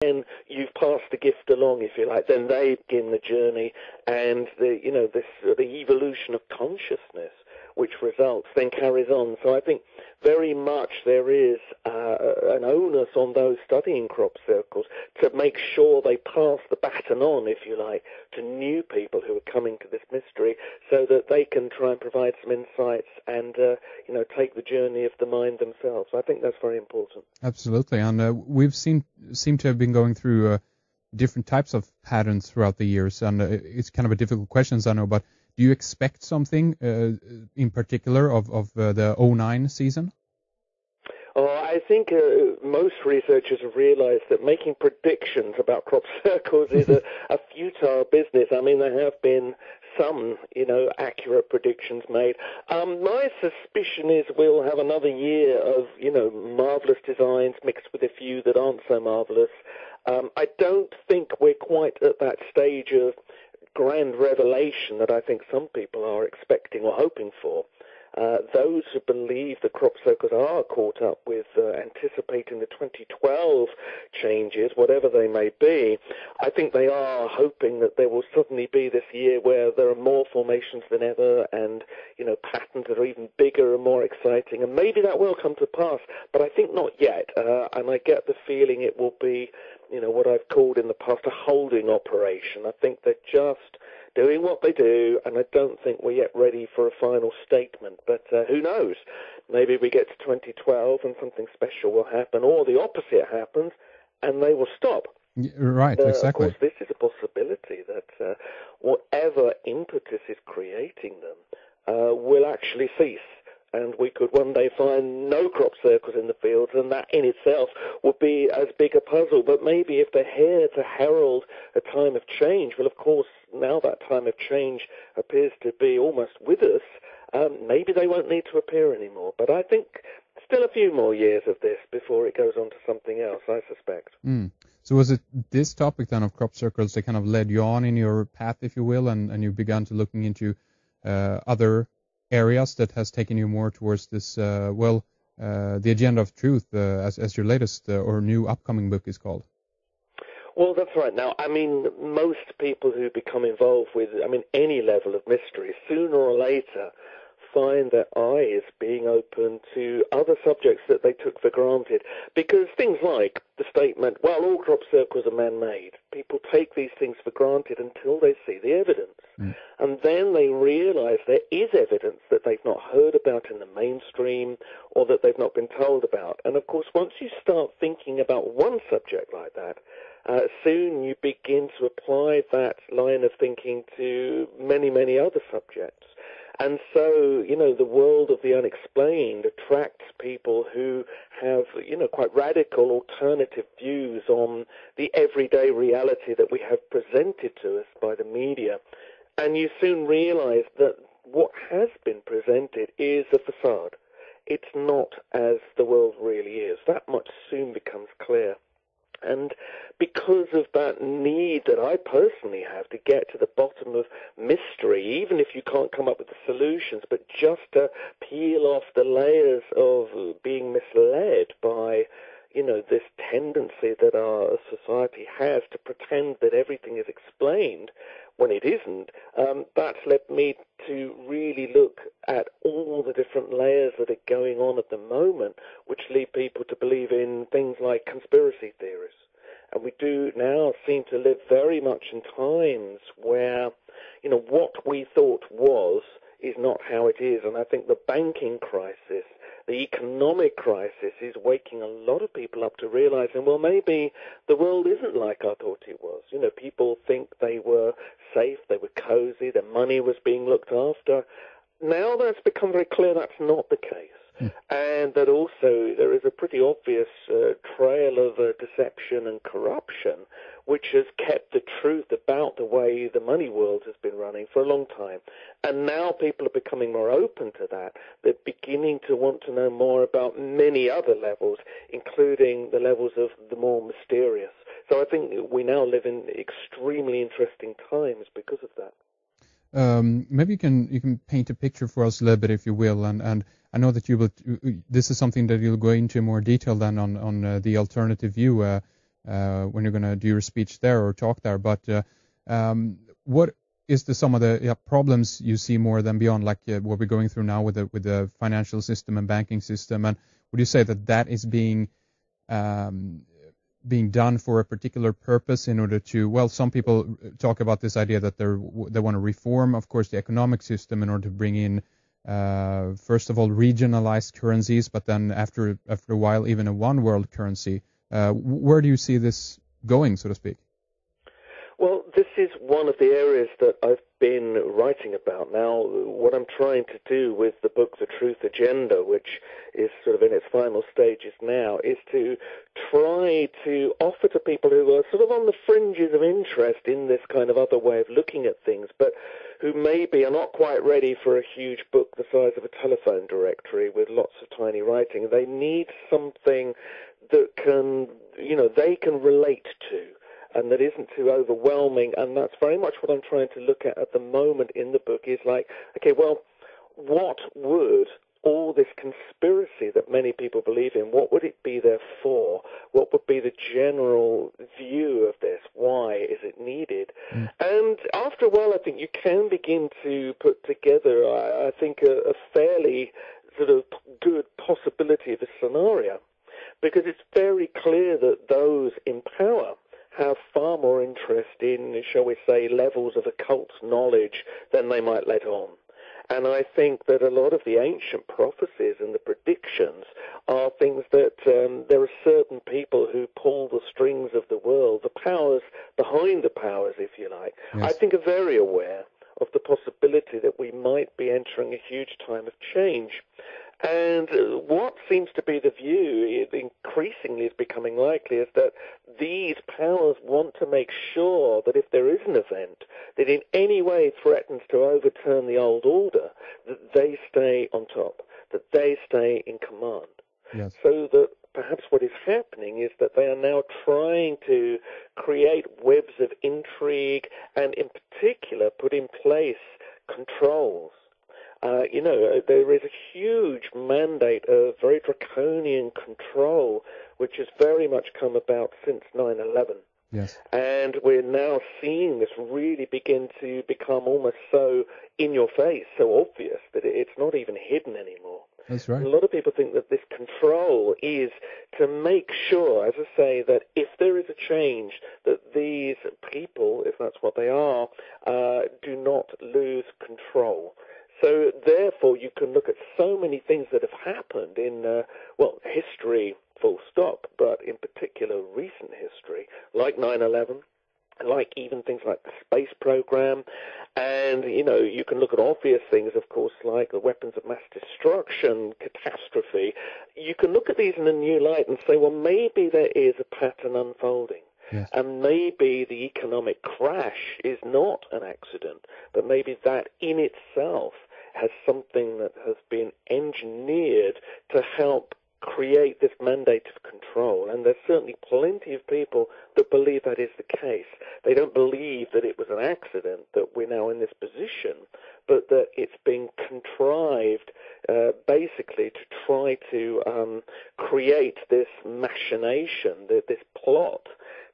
then you've passed the gift along, if you like. Then they begin the journey, and the evolution of consciousness which results then carries on. So I think very much there is an onus on those studying crop circles to make sure they pass the baton on, if you like, to new people who are coming to this mystery, so that they can try and provide some insights and take the journey of the mind themselves. I think that's very important. Absolutely, and we've seem to have been going through different types of patterns throughout the years, and it's kind of a difficult question, I know, but do you expect something in particular of the 2009 season? I think most researchers have realized that making predictions about crop circles is a futile business. I mean, there have been some, accurate predictions made. My suspicion is we'll have another year of, marvelous designs mixed with a few that aren't so marvelous. I don't think we're quite at that stage of grand revelation that I think some people are expecting or hoping for. Those who believe the crop circles are caught up with anticipating the 2012 changes, whatever they may be, I think they are hoping that there will suddenly be this year where there are more formations than ever and, patterns that are even bigger and more exciting. And maybe that will come to pass, but I think not yet. And I get the feeling it will be, what I've called in the past a holding operation. I think they're just doing what they do, and I don't think we're yet ready for a final statement. But who knows? Maybe we get to 2012 and something special will happen, or the opposite happens, and they will stop. Right, exactly. Of course, this is a possibility that whatever impetus is creating them will actually cease. And we could one day find no crop circles in the fields, and that in itself would be as big a puzzle. But maybe if they're here to herald a time of change, well, of course, now that time of change appears to be almost with us, maybe they won't need to appear anymore. But I think still a few more years of this before it goes on to something else, I suspect. So was it this topic then of crop circles that kind of led you on in your path, if you will, and you began to looking into other areas that has taken you more towards this, the agenda of truth, as your latest or new upcoming book is called? Well, that's right. Now, I mean, most people who become involved with, any level of mystery, sooner or later find their eyes being open to other subjects that they took for granted. Because things like the statement, well, all crop circles are man-made. People take these things for granted until they see the evidence. And then they realize there is evidence that they've not heard about in the mainstream or that they've not been told about. And, of course, once you start thinking about one subject like that, soon you begin to apply that line of thinking to many, many other subjects. And so, the world of the unexplained attracts people who have, quite radical alternative views on the everyday reality that we have presented to us by the media. And you soon realize that what has been presented is a facade. It's not as the world really is. That much soon becomes clear. And because of that need that I personally have to get to the bottom of mystery, even if you can't come up with the solutions, but just to peel off the layers of being misled by, this tendency that our society has to pretend that everything is explained when it isn't, that's led me to really look at all the different layers that are going on at the moment, which lead people to believe in things like conspiracy theories. And we do now seem to live very much in times where, what we thought was is not how it is. And I think the banking crisis, the economic crisis is waking a lot of people up to realizing, well, maybe the world isn't like I thought it was. People think they were safe, they were cozy, their money was being looked after. Now that's become very clear that's not the case. And that also there is a pretty obvious trail of deception and corruption, which has kept the truth about the way the money world has been running for a long time. And now people are becoming more open to that. They're beginning to want to know more about many other levels, including the levels of the more mysterious. So I think we now live in extremely interesting times because of that. Maybe you can paint a picture for us a little bit, if you will, and I know that you will. This is something that you'll go into more detail than on the alternative view. when you're going to do your speech there or talk there. But what is some of the problems you see more than beyond, like what we're going through now with the financial system and banking system? And would you say that is being done for a particular purpose in order to, well, some people talk about this idea that they want to reform, of course, the economic system in order to bring in, first of all, regionalized currencies, but then after a while, even a one world currency. Where do you see this going, so to speak? Well, this is one of the areas that I've been writing about. Now, what I'm trying to do with the book, The Truth Agenda, which is sort of in its final stages now, is to try to offer to people who are sort of on the fringes of interest in this kind of other way of looking at things, but who maybe are not quite ready for a huge book the size of a telephone directory with lots of tiny writing. They need something that they can relate to, and that isn't too overwhelming. And that's very much what I'm trying to look at the moment in the book, is like, okay, well, what would all this conspiracy that many people believe in, what would it be there for? What would be the general view of this? Why is it needed? And after a while, I think you can begin to put together, I think, a fairly sort of good possibility of a scenario, because it's very clear that those in power have far more interest in, shall we say, levels of occult knowledge than they might let on. And I think that a lot of the ancient prophecies and the predictions are things that there are certain people who pull the strings of the world, the powers behind the powers, if you like. Yes. I think are very aware of the possibility that we might be entering a huge time of change. And what seems to be the view, increasingly is becoming likely, is that these powers want to make sure that if there is an event that in any way threatens to overturn the old order, that they stay on top, that they stay in command. Yes. So that perhaps what is happening is that they are now trying to create webs of intrigue and in particular put in place controls. There is a huge mandate of very draconian control, which has very much come about since 9/11. Yes. And we're now seeing this really begin to become almost so in your face, so obvious that it's not even hidden anymore. That's right. A lot of people think that this control is to make sure, as I say, that if there is a change, that these people, if that's what they are, do not lose control. So therefore, you can look at so many things that have happened in, history, full stop, but in particular recent history, like 9/11, like even things like the space program. And, you can look at obvious things, of course, like the weapons of mass destruction, catastrophe. You can look at these in a new light and say, well, maybe there is a pattern unfolding. Yes. And maybe the economic crash is not an accident, but maybe that in itself has something that has been engineered to help create this mandate of control. And there's certainly plenty of people that believe that is the case. They don't believe that it was an accident that we're now in this position, but that it's been contrived basically to try to create this machination, this plot,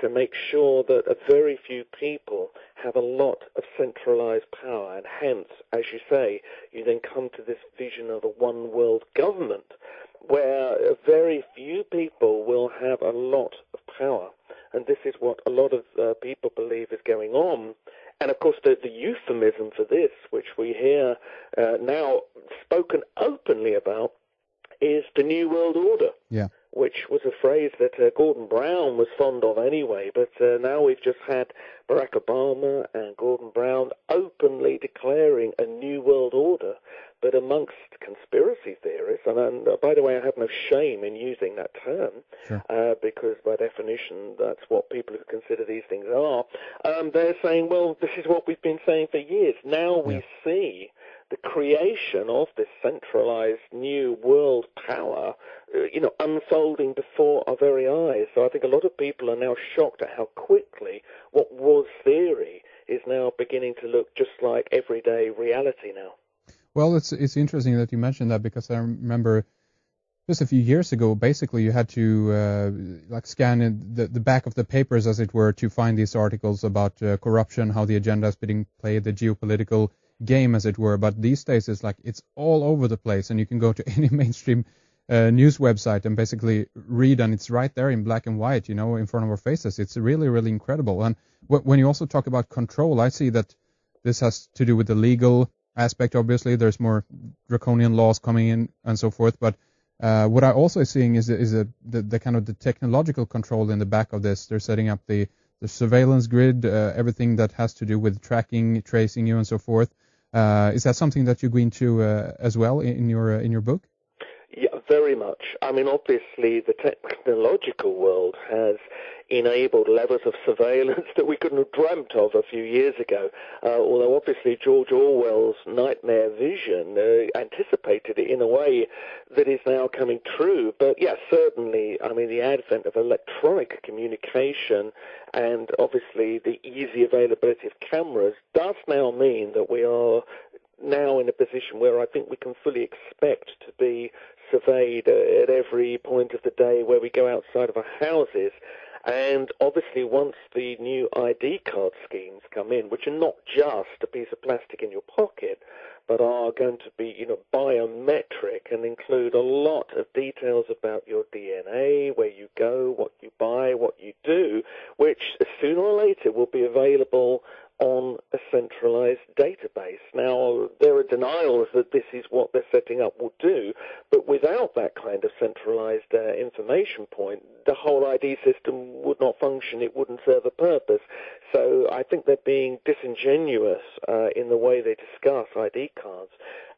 to make sure that a very few people have a lot of centralized power. And hence, as you say, you then come to this vision of a one world government where very few people will have a lot of power. And this is what a lot of people believe is going on. And, of course, the euphemism for this, which we hear now spoken openly about, is the New World Order. Yeah. Which was a phrase that Gordon Brown was fond of anyway, but now we've just had Barack Obama and Gordon Brown openly declaring a new world order. But amongst conspiracy theorists, and by the way, I have no shame in using that term, sure. Because by definition that's what people who consider these things are, they're saying, well, this is what we've been saying for years. Now we see the creation of this centralized new world power, unfolding before our very eyes. So I think a lot of people are now shocked at how quickly what was theory is now beginning to look just like everyday reality now. Well, it's interesting that you mentioned that, because I remember just a few years ago, basically you had to like scan the back of the papers, as it were, to find these articles about corruption, how the agenda is being played, the geopolitical game, as it were. But these days it's all over the place, and you can go to any mainstream news website and basically read, and it's right there in black and white, in front of our faces. It's really, really incredible. And when you also talk about control, I see that this has to do with the legal aspect. Obviously, there's more draconian laws coming in and so forth, but what I also seeing is the kind of the technological control in the back of this. They're setting up the surveillance grid, everything that has to do with tracking, tracing you, and so forth. Is that something that you go into as well in your book? Yeah, very much. I mean, obviously, the technological world has enabled levels of surveillance that we couldn't have dreamt of a few years ago. Although, obviously, George Orwell's nightmare vision anticipated it in a way that is now coming true. But, yeah, certainly, I mean, the advent of electronic communication and, obviously, the easy availability of cameras does now mean that we are now in a position where I think we can fully expect to be surveyed at every point of the day where we go outside of our houses. And obviously once the new ID card schemes come in, which are not just a piece of plastic in your pocket, but are going to be, biometric and include a lot of details about your DNA, where you go, what you buy, what you do, which sooner or later will be available on a centralized database. Now, there are denials that this is what they're setting up will do, but without that kind of centralized information point, the whole ID system would not function. It wouldn't serve a purpose. So I think they're being disingenuous in the way they discuss ID cards.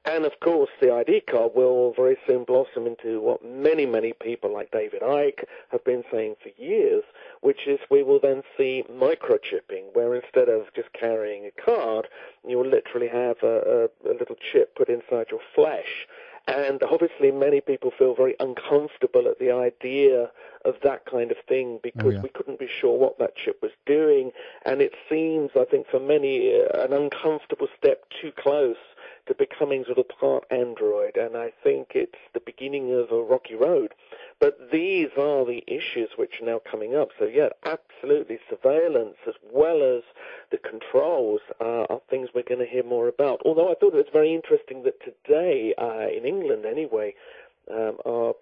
And, of course, the ID card will very soon blossom into what many, many people like David Icke have been saying for years, which is we will then see microchipping, where instead of just carrying a card, you will literally have a little chip put inside your flesh. And obviously many people feel very uncomfortable at the idea of that kind of thing because we couldn't be sure what that chip was doing. And it seems, I think, for many, an uncomfortable step too close to becoming sort of part android, and I think it's the beginning of a rocky road. But these are the issues which are now coming up. So, yeah, absolutely, surveillance as well as the controls are things we're going to hear more about. Although I thought it was very interesting that today, in England anyway, our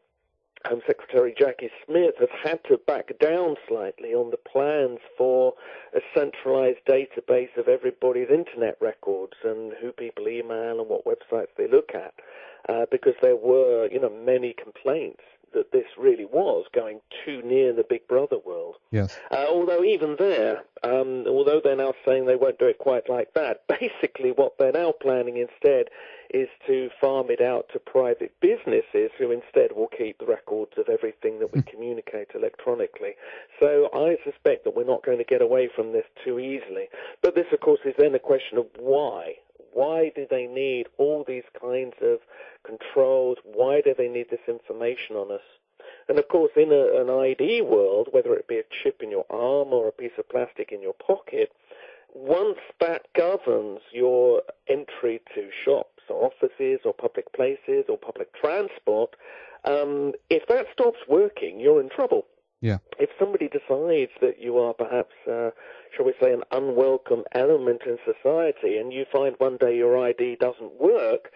Home Secretary Jackie Smith has had to back down slightly on the plans for a centralized database of everybody's internet records and who people email and what websites they look at, because there were, many complaints that this really was going too near the Big Brother world. Yes. Although even there, although they're now saying they won't do it quite like that, basically what they're now planning instead is to farm it out to private businesses who instead will keep the records of everything that we communicate electronically. So I suspect that we're not going to get away from this too easily. But this, of course, is then a question of why. Why do they need all these kinds of controls? Why do they need this information on us? And, of course, in an ID world, whether it be a chip in your arm or a piece of plastic in your pocket, once that governs your entry to shops or offices or public places or public transport, if that stops working, you're in trouble. Yeah. If somebody decides that you are perhaps, shall we say, an unwelcome element in society and you find one day your ID doesn't work,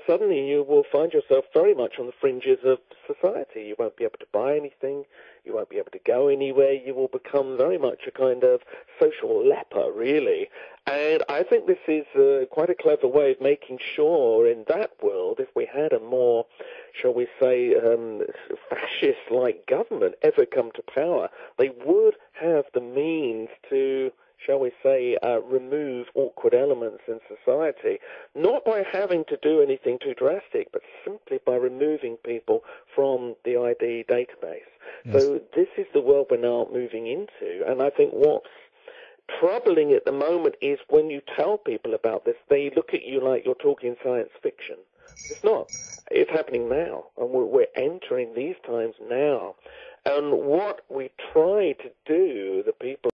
suddenly you will find yourself very much on the fringes of society. You won't be able to buy anything. You won't be able to go anywhere. You will become very much a kind of social leper, really. And I think this is quite a clever way of making sure in that world, if we had a more, shall we say, fascist-like government ever come to power, they would have the means to, shall we say, remove awkward elements in society, not by having to do anything too drastic, but simply by removing people from the ID database. Yes. So this is the world we're now moving into, and I think what's troubling at the moment is when you tell people about this, they look at you like you're talking science fiction. It's not. It's happening now, and we're entering these times now. And what we try to do, the people